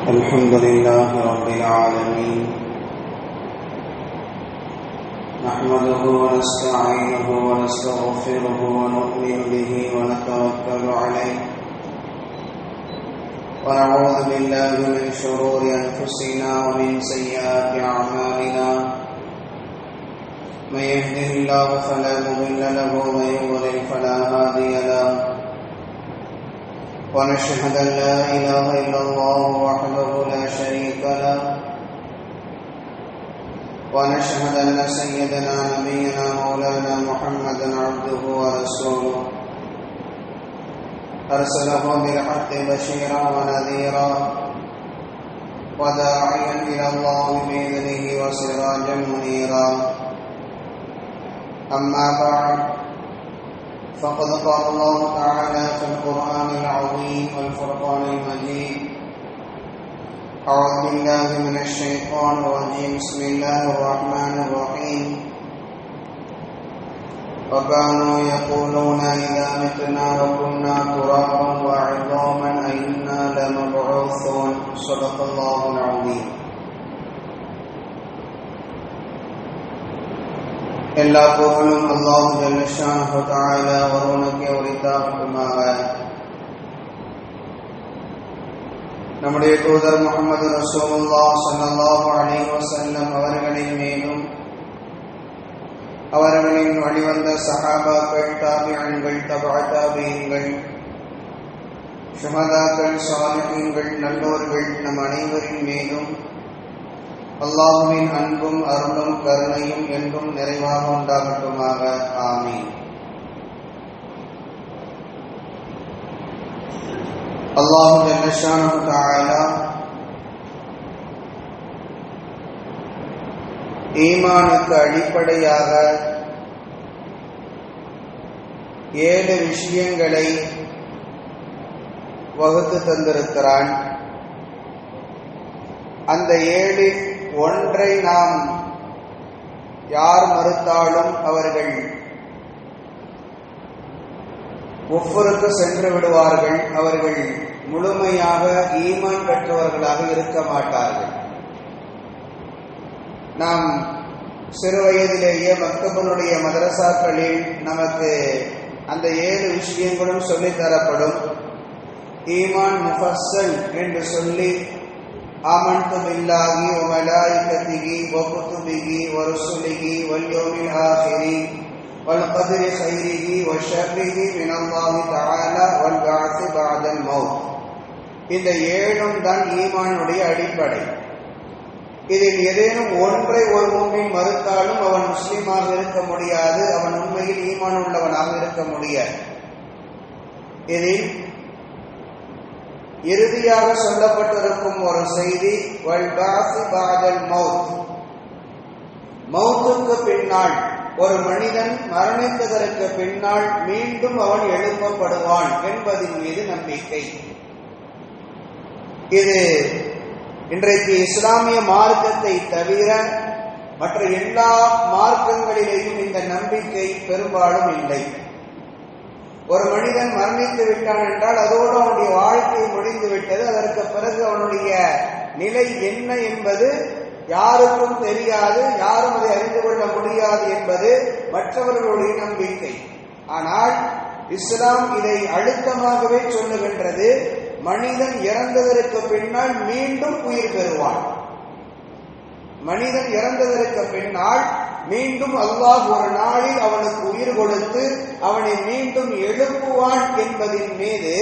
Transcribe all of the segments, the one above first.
الحمد لله رب العالمين نحمده ونستعينه ونستغفره ونؤمن به ونتوكل عليه ونعوذ بالله من شرور أنفسنا ومن سيئات أعمالنا من يهده الله فلا مضل له ومن يضلل فلا هادي له ونشهد أن لا إله إلا الله وحده لا شريك له ونشهد أن سيدنا نبينا مولانا محمدا عبده ورسوله أرسله بالحق بشيرا ونذيرا وداعيا إلى الله بإذنه وسراجا منيرا أما بعد فقد قال الله تعالى في القرآن العظيم والفرقان المجيد أعوذ بالله من الشيطان الرجيم بسم الله الرحمن الرحيم وكانوا يقولون إذا متنا وكنا ترابا وعظاما أئنا لمبعوثون صدق الله العظيم. எல்லா புகழும் அல்லாஹ் ஜல்ல ஷானஹு தஆலா ஒருவனுக்கே உரித்தாகட்டுமாக. நம்முடைய தூதர் முஹம்மது ரசூலுல்லாஹ் ஸல்லல்லாஹு அலைஹி வஸல்லம் அவர்களின் மீதும் அவர்களின் வழிவந்த சஹாபாக்கள், தாபிஈன்கள், தபஅ தாபிஈன்கள், ஷுஹதாக்கள், சாலிஹீன்கள், நல்லோர்கள் நம் அனைவரின் மீதும் அல்லாஹ்வின் அன்பும் அருளும் கருணையும் என்றும் நிறைவாக உண்டாகட்டுமாக. ஆமீன். அல்லாஹ் ஜல்ல ஷானஹு தஆலா ஈமானுக்கு அடிப்படையாக 7 விஷயங்களை வகுத்து தந்திருக்கிறான். அந்த 7 ஒன்றை நாம் யார் மறுத்தாலும் அவர்கள் குஃப்ருக்கு சென்று விடுவார்கள். அவர்கள் முழுமையாக ஈமான் பெற்றவர்களாக இருக்க மாட்டார்கள். நாம் சிறு வயதிலேயே மக்தபுடைய மதரசாக்களில் நமக்கு அந்த 7 விஷயங்களும் சொல்லித்தரப்படும். ஈமான் முஃபஸ்ஸல் என்று சொல்லி ஆமன்து பில்லாஹி வ மலாயிகத்திஹி வ குதுபிஹி வ ருசுலிஹி வல் யௌமில் ஆகிரி வல் கத்ரி கைரிஹி வ ஷர்ரிஹி மினல்லாஹி தஆலா வல் பஅத் பஅதல் மௌத். இந்த 7ம் தான் ஈமானுடைய அடிப்படை. இதில் ஏதேனும் ஒன்றை ஒரு முஃமின் மறுத்தாலும் அவன் முஸ்லிமாக இருக்க முடியாது, அவன் உண்மையில் ஈமான் உள்ளவனாக இருக்க முடியாது. இதில் இறுதியாக சொல்லப்பட்டிருக்கும் ஒரு செய்தி வல் பஅத் பஅதல் மௌத். மௌத்துக்கு பின்னால், ஒரு மனிதன் மரணித்ததற்கு பின்னால் மீண்டும் அவன் எழுப்பப்படுவான் என்பதின் மீது நம்பிக்கை. இது இன்றைக்கு இஸ்லாமிய மார்க்கத்தை தவிர மற்ற எல்லா மார்க்கங்களிலேயும் இந்த நம்பிக்கை பெரும்பாலும் இல்லை. ஒரு மனிதன் மரணித்து விட்டான் என்றால் அதோடு அவனுடைய வாழ்க்கை முடிந்து விட்டது. அதற்கு பிறகு அவனுடைய நிலை என்ன என்பது யாருக்கும் தெரியாது, யாரும் அதை அறிந்து கொள்ள முடியாது என்பது மற்றவர்களுடைய நம்பிக்கை. ஆனால் இஸ்லாம் இதை அழுத்தமாகவே சொல்லுகின்றது. மனிதன் இறந்ததற்கு பின்னால் மீண்டும் உயிர் பெறுவான். மனிதன் இறந்ததற்கு பின்னால் மீண்டும் அல்லாஹ் ஒரு நாளில் அவனுக்கு உயிர் கொடுத்து அவனை மீண்டும் எழுப்புவான் என்பதின் மீது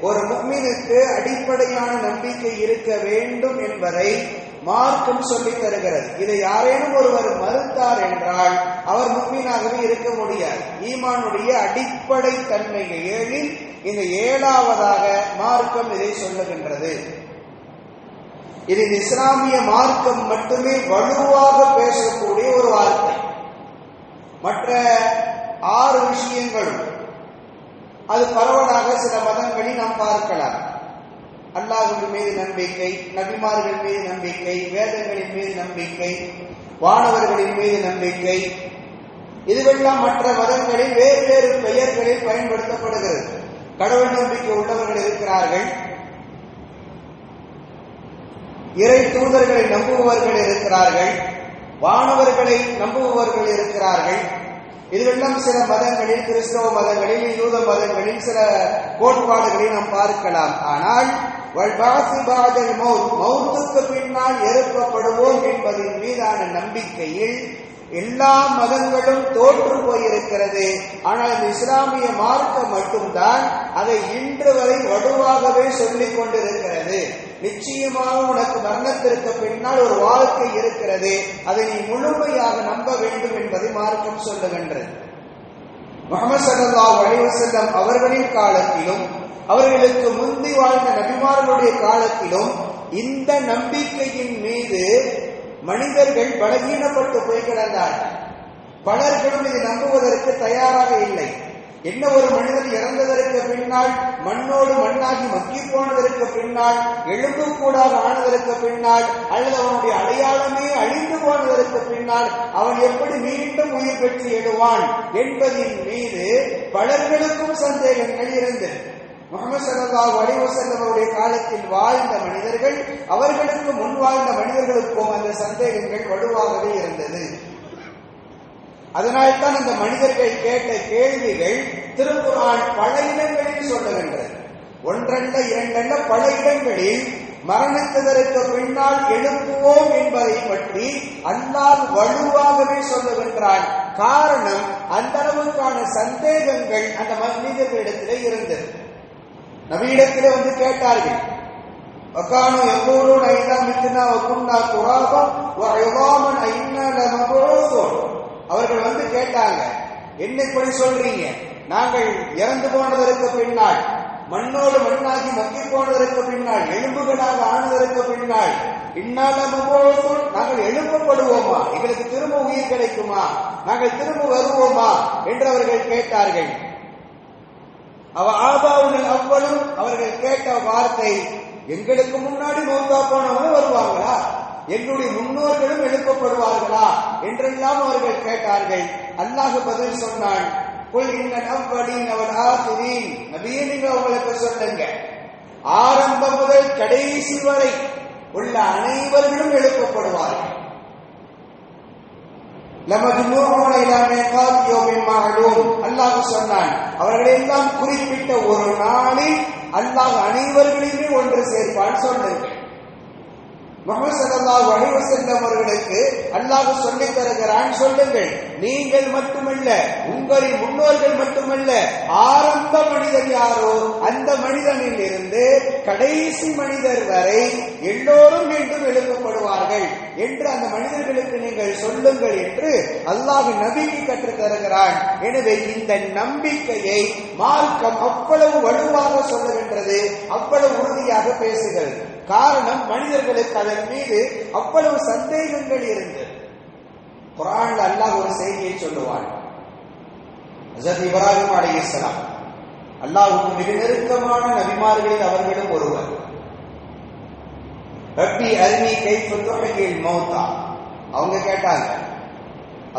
ஒரு முஃமினுக்கு அடிப்படையான நம்பிக்கை இருக்க வேண்டும் என்பதை மார்க்கம் சொல்லித் தருகிறது. இதை யாரேனும் ஒருவர் மறுத்தார் என்றால் அவர் முஃமினாகவே இருக்க முடியாது. ஈமானுடைய அடிப்படை தன்மையை 7இல் இந்த 7ஆவதாக மார்க்கம் இதை சொல்லுகின்றது. இது இஸ்லாமிய மார்க்கம் மட்டுமே வலுவாக பேசக்கூடிய ஒரு வார்த்தை. மற்ற 6 விஷயங்களும் அது பரவலாக சில மதங்களில் நாம் பார்க்கலாம். அல்லாஹ்வின் மீது நம்பிக்கை, நபிமார்கள் மீது நம்பிக்கை, வேதங்களின் மீது நம்பிக்கை, வானவர்களின் மீது நம்பிக்கை, இதுவெல்லாம் மற்ற மதங்களில் வேறு வேறு பெயர்களில் பயன்படுத்தப்படுகிறது. கடவுள் நம்பிக்கை உள்ளவர்கள் இருக்கிறார்கள். இறை தூதர்களை நம்புபவர்கள் இருக்கிறார்கள், வானவர்களை நம்புபவர்கள் இருக்கிறார்கள். இதுவெல்லாம் சில மதங்களில், கிறிஸ்தவ மதங்களில், யூத மதங்களில் சில கோட்பாடுகளை நாம் பார்க்கலாம். ஆனால் மௌத்துக்கு பின்னால் எழுப்பப்படுவோம் என்பதின் மீதான நம்பிக்கையில் எல்லா மதங்களும் தோற்று போயிருக்கிறது. ஆனால் இந்த இஸ்லாமிய மார்க்கம் மட்டும்தான் அதை இன்று வரை வலுவாகவே சொல்லிக் கொண்டிருக்கிறது. நிச்சயமாக உனக்கு மரணத்திற்கு பின்னால் ஒரு வாழ்க்கை இருக்கிறது, அதை நீ முழுமையாக நம்ப வேண்டும் என்பதை மார்க்கம் சொல்லுகின்றது. முஹம்மது ஸல்லல்லாஹு அலைஹி வஸல்லம் அவர்களின் காலத்திலும் அவர்களுக்கு முந்தி வாழ்ந்த நபிமார்களுடைய காலத்திலும் இந்த நம்பிக்கையின் மீது மனிதர்கள் பலகீனப்பட்டு போய் கிடந்தார்கள். பலர்களும் இதை நம்புவதற்கு தயாராக இல்லை. என்ன, ஒரு மனிதன் இறந்ததற்கு பின்னால், மண்ணோடு மண்ணாகி மக்கி போனதற்கு பின்னால், எலும்புக்கூடாக ஆனதற்கு பின்னால், அல்லது அவனுடைய அடையாளமே அழிந்து போனதற்கு பின்னால் அவன் எப்படி மீண்டும் உயிர் பெற்று எழுவான் என்பதின் மீது பலர்களுக்கும் சந்தேகங்கள் இருந்தது. முஹம்மது ஸல்லல்லாஹு அலைஹி வஸல்லம் அவருடைய காலத்தில் வாழ்ந்த மனிதர்கள், அவர்களுக்கு முன் வாழ்ந்த மனிதர்களுக்கும் அந்த சந்தேகங்கள் வலுவாகவே இருந்தது. அதனால்தான் அந்த மனிதர்கள் கேட்ட கேள்விகள் திருக்குர்ஆன் பல இடங்களில் சொல்லுகின்றது. ஒன்றல்ல இரண்டல்ல, பல இடங்களில் மரணத்திற்கு பின்னால் எழுப்புவோம் என்பதை பற்றி அல்லாஹ் வலுவாகவே சொல்லுகின்றான். காரணம், அந்த அளவுக்கான சந்தேகங்கள் அந்த மனிதர்களிடத்திலே இருந்தது. நபியிடத்திலே வந்து கேட்டார்கள். வகானு யகூலுன ஐதா மித்னா வகுன்னா துராபா வஇதாமன் ஐன்னா லமபூஸூன். அவர்கள் வந்து கேட்டாங்க, என்ன இப்படி சொல்றீங்க? நாங்கள் இறந்து போனதற்கு பின்னால், மண்ணோடு மண்ணாகி மக்கி போனதற்கு பின்னால், எலும்புகளாக ஆனதற்கு பின்னால் இன்னால மபூஸூன், நாங்கள் எழுப்பப்படுவோமா? எங்களுக்கு திரும்ப உயிர் கிடைக்குமா? நாங்கள் திரும்ப வருவோமா என்று அவர்கள் கேட்டார்கள். அவ்வளவும் அவர்கள் கேட்ட வார்த்தை, எங்களுக்கு முன்னாடி மௌத்தா போனவங்க வருவாங்களா? எங்களுடைய முன்னோர்களும் எழுப்பப்படுவார்களா என்றெல்லாம் அவர்கள் கேட்டார்கள். அல்லாஹ் பதில் சொன்னான், குல் இன்னல் அவ்வலீன வல் ஆகிரீன். நபியே, நீங்க அவங்களுக்கு சொல்லுங்க, ஆரம்பம் முதல் கடைசி வரை உள்ள அனைவர்களும் எழுப்பப்படுவார்கள். அல்லாஹ் சொன்னான், அவர்களை எல்லாம் குறிப்பிட்ட ஒரு நாளில் அல்லாஹ் அனைவர்களையுமே ஒன்று சேர்ப்பான் சொல்லுங்கள். முஹம்மது ஸல்லல்லாஹு அலைஹி வஸல்லம் அவர்களுக்கு அல்லாஹ் சொல்லித் தருகிறான், சொல்லுங்கள், நீங்கள் மட்டுமல்ல, உங்களின் முன்னோர்கள் மட்டுமல்ல, ஆரம்ப மனிதன் யாரோ அந்த மனிதனில் இருந்து கடைசி மனிதர் வரை எல்லோரும் மீண்டும் எழுப்பப்படுவார்கள் என்று அந்த மனிதர்களுக்கு நீங்கள் சொல்லுங்கள் என்று அல்லாஹ் நபிக்கு கற்றுத் தருகிறான். எனவே இந்த நம்பிக்கையை மார்க்கம் அவ்வளவு வலுவாக சொல்லுகின்றது, அவ்வளவு உறுதியாக பேசுகிறது. காரணம், மனிதர்களுக்கு அதன் மீது அவ்வளவு சந்தேகங்கள் இருந்தது. குர்ஆன்ல அல்லாஹ் ஒரு செய்தியை சொல்லுவான். ஹஜ்ரத் இப்ராஹிம் அலைஹிஸ்ஸலாம் அல்லாஹ்வுக்கு மிக நெருக்கமான நபிமார்களில் அவர்களும் ஒருவர். ரப்பி அரினி கைஃப துஹ்யில் மௌதா. அவங்க கேட்டாங்க,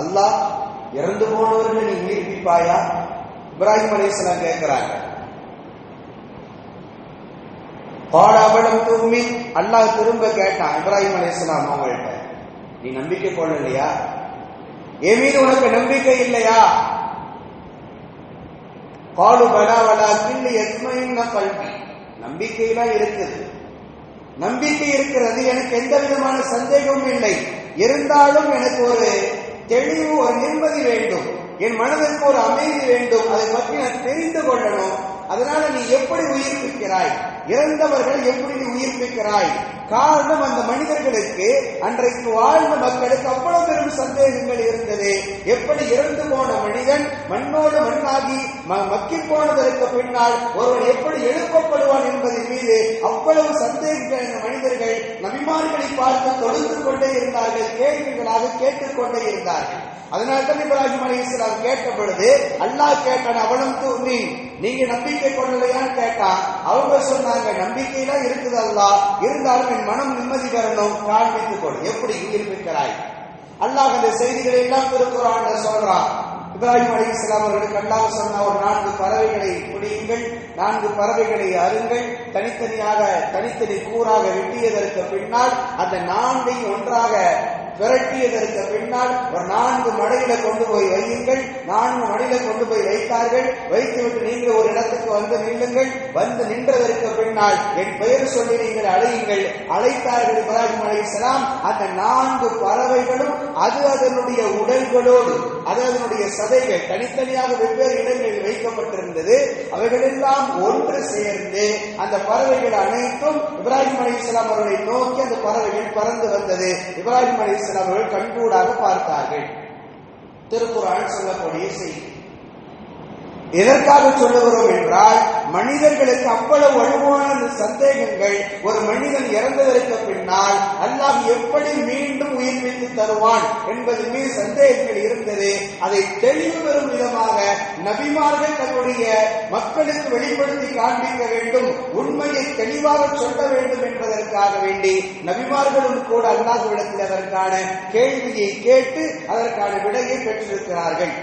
அல்லாஹ், இறந்து போனவர்களை நீ உயிர்ப்பிப்பாயா? இப்ராஹிம் அலைஹிஸ்ஸலாம் கேட்கிறாங்க. பாடாபடம் தூமி அல்லாஹ் திரும்ப கேட்டான் இப்ராஹிம் அலைஹிஸ்ஸலாம் அவங்கள்ட்ட, நீ நம்பிக்கை கொள்ளலையா? என் மீது உனக்கு நம்பிக்கை இல்லையா? காலு பலா வலா கில்லி யத்மைன்ன கல்வி. நம்பிக்கையெல்லாம் இருக்குது, நம்பிக்கை இருக்கிறது, எனக்கு எந்த விதமான சந்தேகமும் இல்லை. இருந்தாலும் எனக்கு ஒரு தெளிவு, ஒரு நிம்மதி வேண்டும், என் மனதிற்கு ஒரு அமைதி வேண்டும், அதை பற்றி நான் தெரிந்து கொள்ளணும். அதனால நீ எப்படி உயிர்ப்பிக்கிறாய்? இறந்தவர்கள் எப்படி நீ உயிர்ப்பிக்கிறாய்? காரணம், அந்த மனிதர்களுக்கு, அன்றைக்கு வாழ்ந்த மக்களுக்கு அவ்வளவு பெரும் சந்தேகங்கள் இருந்தது. எப்படி இறந்து போன மனிதன் மண்ணோடு மண்ணாகி மக்கி போனதற்கு பின்னால் ஒருவன் எப்படி எழுப்பப்படுவான் என்பதன் மீது அவ்வளவு சந்தேகங்கள் இந்த மனிதர்கள் நபிமார்களை பார்த்து தொழுந்து கொண்டே இருந்தார்கள், கேள்விகளாக கேட்டுக்கொண்டே இருந்தார்கள். அதனால்தான் இப்ராஹிம் அலைஹிஸ்ஸலாம் கேட்ட பொழுது அல்லாஹ் கேட்டான், அவனும் தூமி, நீங்க நம்பிக்கை கொள்ளலையான்னு கேட்டான். அவங்க சொன்னாங்க, நம்பிக்கையெல்லாம் இருக்குது அல்லாஹ், இருந்தாலும் என் மனம் நிம்மதி பெறணும், காண்பித்துக் கொடு, எப்படி உயிர்ப்பிக்கிறாய்? அல்லாஹ் அந்த செய்திகளை எல்லாம் திருக்குர்ஆன்ல சொல்றான். இப்ராஹிம் அலைஹிஸ்ஸலாம் அவர்களுக்கு அல்லாஹ் சொன்ன ஒரு 4 பறவைகளை பிடியுங்கள், 4 பறவைகளை அருங்கள், தனித்தனி கூறாக வெட்டியதற்கு பின்னால் அந்த 4ஐ ஒன்றாக விரட்டியதற்கு பின்னால் ஒரு 4 மடையில கொண்டு போய் வையுங்கள். 4 மடையில கொண்டு போய் வைத்தார்கள். வைத்துவிட்டு நீங்கள் ஒரு இடத்துக்கு வந்து நில்லுங்கள். வந்து நின்றதற்கு பின்னால் என் பெயர் சொல்லி நீங்கள் அழையுங்கள். அழைத்தார்கள் இப்ராஹிம் அலைஹிஸ்ஸலாம். அந்த 4 பறவைகளும் அதனுடைய உடல்களோடு அதனுடைய சதைகள் தனித்தனியாக வெவ்வேறு இடங்களில் வைக்கப்பட்டிருந்தது. அவைகளெல்லாம் ஒன்று சேர்ந்து அந்த பறவைகள் அனைத்தும் இப்ராஹிம் அலைஹிஸ்ஸலாம் அவர்களை நோக்கி அந்த பறவைகள் பறந்து வந்தது. இப்ராஹிம் அலைஹிஸ்ஸலாம் அவர்கள் கண்கூடாக பார்த்தார்கள். திருக்குர்ஆன் சொல்லக்கூடிய செய்தி. எதற்காக சொல்லுகிறோம் என்றால், மனிதர்களுக்கு அவ்வளவு வலுவான சந்தேகங்கள். ஒரு மனிதன் இறந்ததற்கு பின்னால் அல்லாஹ் எப்படி மீண்டும் உயிர்ப்பித்து தருவான் என்பது மீது சந்தேகங்கள் இருந்தது. அதை தெளிவு பெறும் விதமாக நபிமார்கள் தன்னுடைய மக்களுக்கு வெளிப்படுத்தி காண்பிக்க வேண்டும், உண்மையை தெளிவாக சொல்ல வேண்டும் என்பதற்காக வேண்டி நபிமார்களும் கூட அல்லாஹ்விடத்தில் அதற்கான கேள்வியை கேட்டு அதற்கான விடையை பெற்றிருக்கிறார்கள்.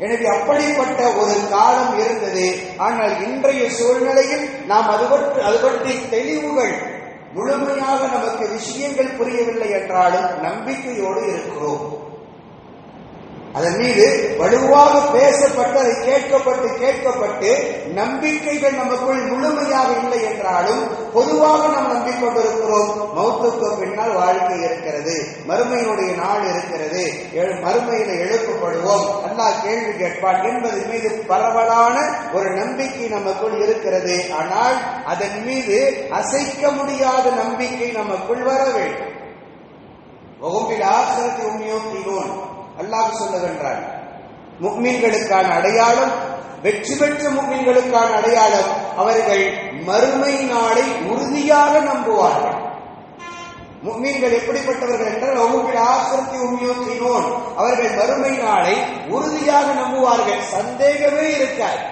எனவே அப்படிப்பட்ட ஒரு காலம் இருந்தது. ஆனால் இன்றைய சூழ்நிலையில் நாம் அது பற்றி தெளிவுகள் முழுமையாக நமக்கு விஷயங்கள் புரியவில்லை என்றாலும் நம்பிக்கையோடு இருக்கிறோம். அதன் மீது வலுவாக பேசப்பட்டு அதை கேட்கப்பட்டு நம்பிக்கைகள் நமக்குள் முழுமையாக இல்லை என்றாலும் பொதுவாக நாம் நம்பிக்கொண்டிருக்கிறோம். மௌத்துக்கு பின்னால் வாழ்க்கை இருக்கிறது, மறுமையினுடைய நாள் இருக்கிறது, மறுமையில எழுப்பப்படுவோம், அல்லாஹ் கேள்வி கேட்பான் என்பது மீது பரவலான ஒரு நம்பிக்கை நமக்குள் இருக்கிறது. ஆனால் அதன் மீது அசைக்க முடியாத நம்பிக்கை நமக்குள் வர வேண்டும். அல்லாஹ் சொல்லுகின்றான், முஃமின்களுக்கான அடையாளம், வெற்றி பெற்ற முஃமின்களுக்கான அடையாளம், அவர்கள் மறுமை நாளை உறுதியாக நம்புவார்கள். முஃமின்கள் எப்படிப்பட்டவர்கள் என்றால் அவர்கள் மறுமை நாளை உறுதியாக நம்புவார்கள். சந்தேகமே இருக்காது.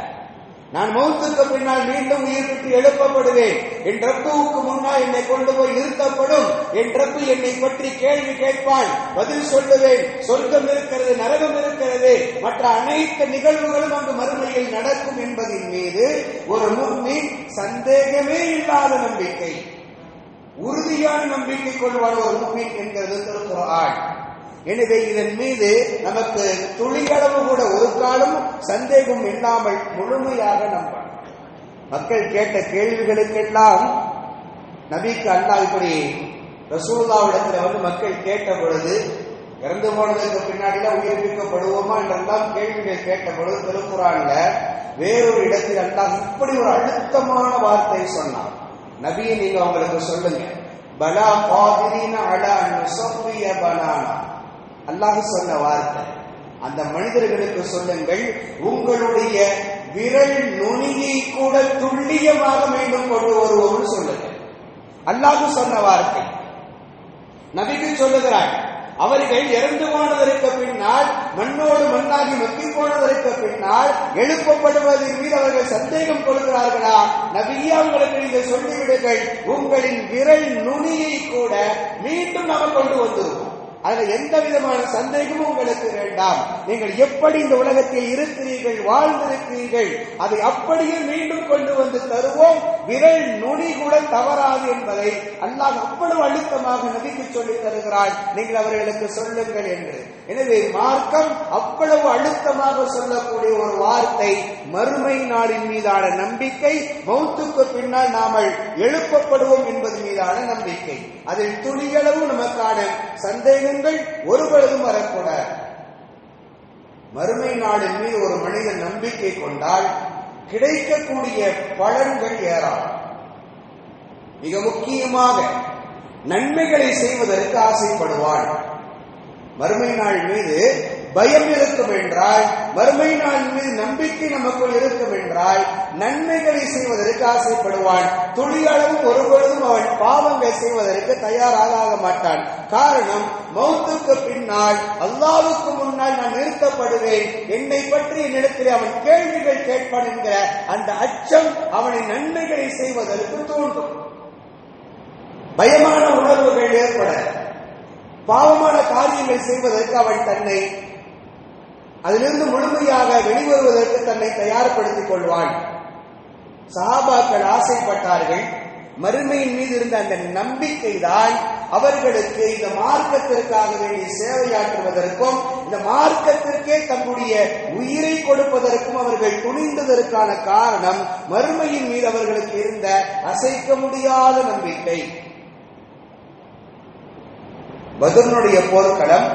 நான் மௌத்துக்கு பின்னால் மீண்டும் உயிர்ப்பித்து எழுப்பப்படுவேன், என் ரப்புவுக்கு முன்னால் என்னை கொண்டு போய் நிறுத்தப்படும், என் ரப்பு என்னை பற்றி கேள்வி கேட்பான், பதில் சொல்லுவேன், சொர்க்கம் இருக்கிறது, நரகம் இருக்கிறது, மற்ற அனைத்து நிகழ்வுகளும் அங்கு மறுமையில் நடக்கும் என்பதின் மீது ஒரு முஃமின் சந்தேகமே இல்லாத நம்பிக்கை, உறுதியான நம்பிக்கை கொள்வான் ஒரு முஃமின் என்கிறது திருக்குர்ஆன். எனவே இதன் மீது நமக்கு துளியளவு கூட ஒரு காலம் சந்தேகம் இல்லாமல் முழுமையாக நம்பணும். மக்கள் கேட்ட கேள்விகளுக்கெல்லாம் நபிக்கு அல்லாஹ் இப்படி ரசூலுல்லாஹ்விடத்தில் வந்து மக்கள் கேட்ட பொழுது, இறந்து போனதுக்கு பின்னாடிலாம் உயிர்ப்பிக்கப்படுவோமா என்றெல்லாம் கேள்விகள் கேட்ட பொழுது திருக்குர்ஆன்ல வேறொரு இடத்தில் அல்லாஹ் இப்படி ஒரு அழுத்தமான வார்த்தை சொன்னான். நபியை நீங்க அவங்களுக்கு சொல்லுங்க, பலா காதிரீன அலா நுஸவ்விய பனானா. அல்லாஹ் சொன்ன வார்த்தை, அந்த மனிதர்களுக்கு சொல்லுங்கள், உங்களுடைய விரல் நுனியை கூட துல்லியமாக மீண்டும் கொண்டு வருவோம்னு சொல்லுங்க. அல்லாஹ் சொன்ன வார்த்தை நபிக்கு சொல்லுகிறார். அவர்கள் இறந்து போனதற்கு பின்னால், மண்ணோடு மண்ணாகி மக்கி போனதற்கு பின்னால் எழுப்பப்படுவதன் மீது அவர்கள் சந்தேகம் கொள்கிறார்களா? நபியே, அவங்களுக்கு நீங்கள் சொல்லிவிடுங்கள், உங்களின் விரல் நுனியை கூட மீண்டும் நாம் கொண்டு வந்துருவோம். அதுல எந்த விதமான சந்தேகமும் உங்களுக்கு வேண்டாம். நீங்கள் எப்படி இந்த உலகத்தில் இருக்கிறீர்கள், வாழ்ந்திருக்கிறீர்கள், அதை அப்படியே மீண்டும் கொண்டு வந்து தருவோம், விரல் நுனி கூட தவறாது என்பதை அல்லாஹ் அவ்வளவு அழுத்தமாக நபிக்கு சொல்லித் தருகிறான். நீங்கள் அவர்களுக்கு சொல்லுங்கள் என்று. எனவே மார்க்கம் அவ்வளவு அழுத்தமாக சொல்லக்கூடிய ஒரு வார்த்தை மறுமை நாளின் மீதான நம்பிக்கை, மௌத்துக்கு பின்னால் நாமல் எழுப்பப்படுவோம் என்பது மீதான நம்பிக்கை. அதில் துளியளவு நமக்கான சந்தேகங்கள் ஒருபொழுதும் வரக்கூடாது. மறுமை நாளின் மீது ஒரு மனிதன் நம்பிக்கை கொண்டால் கிடைக்கக்கூடிய பலன்கள் ஏராளம். மிக முக்கியமாக நன்மைகளை செய்வதற்கு ஆசைப்படுவான். மறுமை நாள் மீது பயம் இருக்கும் என்றால், மறுமை நாள் மீது நம்பிக்கை நமக்குள் இருக்கும் என்றால் நன்மைகளை செய்வதற்கு ஆசைப்படுவான். துளியளவும் ஒருபொழுதும் அவன் பாவங்கள் செய்வதற்கு தயாராக ஆக மாட்டான். காரணம், மௌத்துக்கு பின்னால் அல்லாஹ்வுக்கு முன்னால் நான் நிறுத்தப்படுவேன், என்னை பற்றி என்னிடத்தில் அவன் கேள்விகள் கேட்பான் என்கிற அந்த அச்சம் அவனை நன்மைகளை செய்வதற்கு தூண்டும். பயமான உணர்வுகள் ஏற்பட பாவமான காரியங்கள் செய்வதற்கு அவன் தன்னை அதிலிருந்து முழுமையாக வெளிவருவதற்கு தன்னை தயார்படுத்திக் கொள்வான். சஹாபாக்கள் ஆசைப்பட்டார்கள். மறுமையின் மீது இருந்த அந்த நம்பிக்கை தான் அவர்களுக்கு இந்த மார்க்கத்திற்காக வேண்டிய சேவையாற்றுவதற்கும் இந்த மார்க்கத்திற்கே தன்னுடைய உயிரை கொடுப்பதற்கும் அவர்கள் துணிந்ததற்கான காரணம் மறுமையின் மீது அவர்களுக்கு இருந்த அசைக்க முடியாத நம்பிக்கை. பத்ருடைய போர்க்களம்.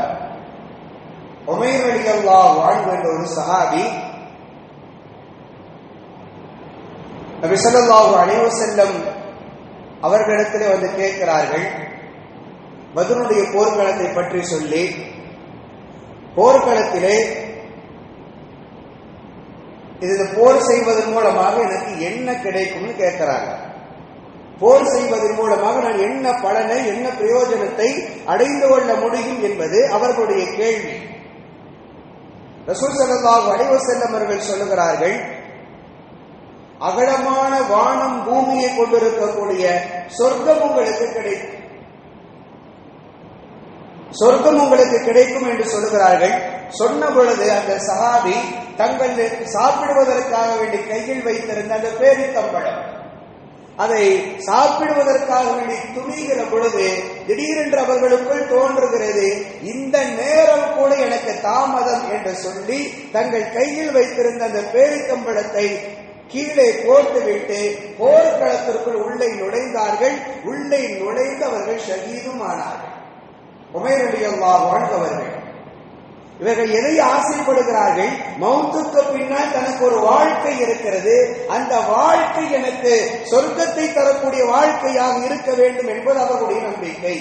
உமைர் ரலியல்லாஹு அன்ஹு என்ற ஒரு சஹாபி நபி ஸல்லல்லாஹு அலைஹி வஸல்லம் அவர்களிடத்திலே வந்து கேட்கிறார்கள். பத்ருடைய போர்க்களத்தை பற்றி சொல்லி, போர்க்களத்திலே இது போர் செய்வதன் மூலமாக எனக்கு என்ன கிடைக்கும்னு கேட்கிறாங்க. போர் செய்வதன் மூலமாக நான் என்ன பலனை, என்ன பிரயோஜனத்தை அடைந்து கொள்ள முடியும் என்பது அவர்களுடைய கேள்வி. ரசூல் ஸல்லல்லாஹு அலைஹி வஸல்லம் அவர்கள் சொல்லுகிறார்கள், அகலமான வானம் பூமியை கொண்டிருக்கக்கூடிய சொர்க்கம் உங்களுக்கு கிடைக்கும், சொர்க்கம் உங்களுக்கு கிடைக்கும் என்று சொல்லுகிறார்கள். சொன்ன பொழுது அந்த சஹாபி தங்கள் சாப்பிடுவதற்காக வேண்டி கையில் வைத்திருந்த அந்த பேரித்தம்பழம், அதை சாப்பிடுவதற்காக வேண்டி துணிகிற பொழுது திடீரென்று அவர்களுக்குள் தோன்றுகிறது, இந்த நேரம் கூட எனக்கு தாமதம் என்று சொல்லி தங்கள் கையில் வைத்திருந்த அந்த பேரித்தம்பழத்தை கீழே போட்டுவிட்டு போர்க்களத்திற்குள் உள்ளே நுழைந்தார்கள். உள்ளே நுழைந்து அவர்கள் ஷஹீதும் ஆனார்கள். உமைர் ரலியல்லாஹு அன்ஹு அவர்கள் இவர்கள் எதை ஆசைப்படுகிறார்கள்? மௌத்துக்கு பின்னால் தனக்கு ஒரு வாழ்க்கை இருக்கிறது, அந்த வாழ்க்கை எனக்கு சொர்க்கத்தை தரக்கூடிய வாழ்க்கையாக இருக்க வேண்டும் என்பது அவர்களுடைய நம்பிக்கை.